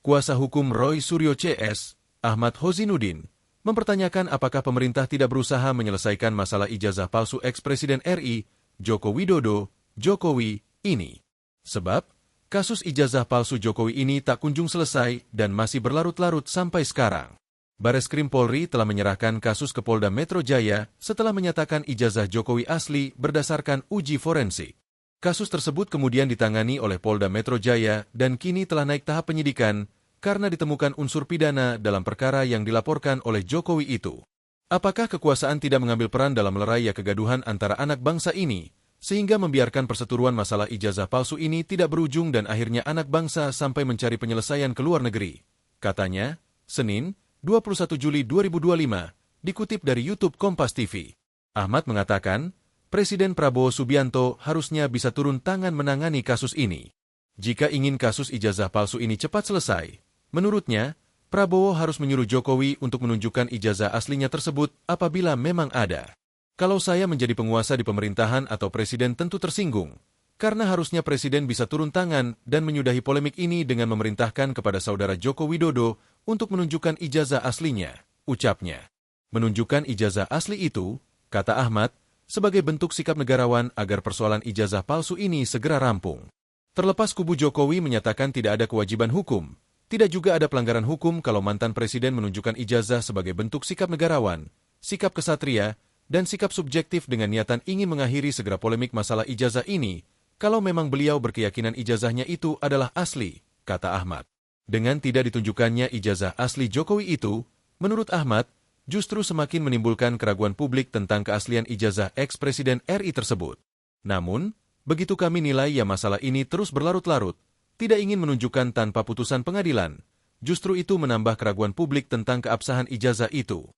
Kuasa hukum Roy Suryo CS, Ahmad Hozinuddin, mempertanyakan apakah pemerintah tidak berusaha menyelesaikan masalah ijazah palsu ex-Presiden RI, Joko Widodo, Jokowi, ini. Sebab, kasus ijazah palsu Jokowi ini tak kunjung selesai dan masih berlarut-larut sampai sekarang. Bareskrim Polri telah menyerahkan kasus ke Polda Metro Jaya setelah menyatakan ijazah Jokowi asli berdasarkan uji forensik. Kasus tersebut kemudian ditangani oleh Polda Metro Jaya dan kini telah naik tahap penyidikan karena ditemukan unsur pidana dalam perkara yang dilaporkan oleh Jokowi itu. Apakah kekuasaan tidak mengambil peran dalam melerai kegaduhan antara anak bangsa ini, sehingga membiarkan perseteruan masalah ijazah palsu ini tidak berujung dan akhirnya anak bangsa sampai mencari penyelesaian ke luar negeri? Katanya, Senin, 21 Juli 2025, dikutip dari YouTube Kompas TV. Ahmad mengatakan, Presiden Prabowo Subianto harusnya bisa turun tangan menangani kasus ini. Jika ingin kasus ijazah palsu ini cepat selesai, menurutnya, Prabowo harus menyuruh Jokowi untuk menunjukkan ijazah aslinya tersebut apabila memang ada. Kalau saya menjadi penguasa di pemerintahan atau presiden tentu tersinggung, karena harusnya presiden bisa turun tangan dan menyudahi polemik ini dengan memerintahkan kepada saudara Joko Widodo untuk menunjukkan ijazah aslinya, ucapnya. Menunjukkan ijazah asli itu, kata Ahmad, sebagai bentuk sikap negarawan agar persoalan ijazah palsu ini segera rampung. Terlepas kubu Jokowi menyatakan tidak ada kewajiban hukum, tidak juga ada pelanggaran hukum kalau mantan presiden menunjukkan ijazah sebagai bentuk sikap negarawan, sikap kesatria, dan sikap subjektif dengan niatan ingin mengakhiri segera polemik masalah ijazah ini, kalau memang beliau berkeyakinan ijazahnya itu adalah asli, kata Ahmad. Dengan tidak ditunjukkannya ijazah asli Jokowi itu, menurut Ahmad, justru semakin menimbulkan keraguan publik tentang keaslian ijazah ex-Presiden RI tersebut. Namun, begitu kami nilai ya masalah ini terus berlarut-larut, tidak ingin menunjukkan tanpa putusan pengadilan, justru itu menambah keraguan publik tentang keabsahan ijazah itu.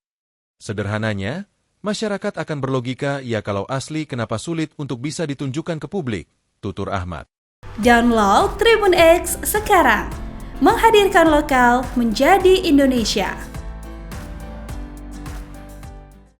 Sederhananya, masyarakat akan berlogika ya kalau asli kenapa sulit untuk bisa ditunjukkan ke publik, tutur Ahmad. Download Tribun X sekarang, menghadirkan lokal menjadi Indonesia.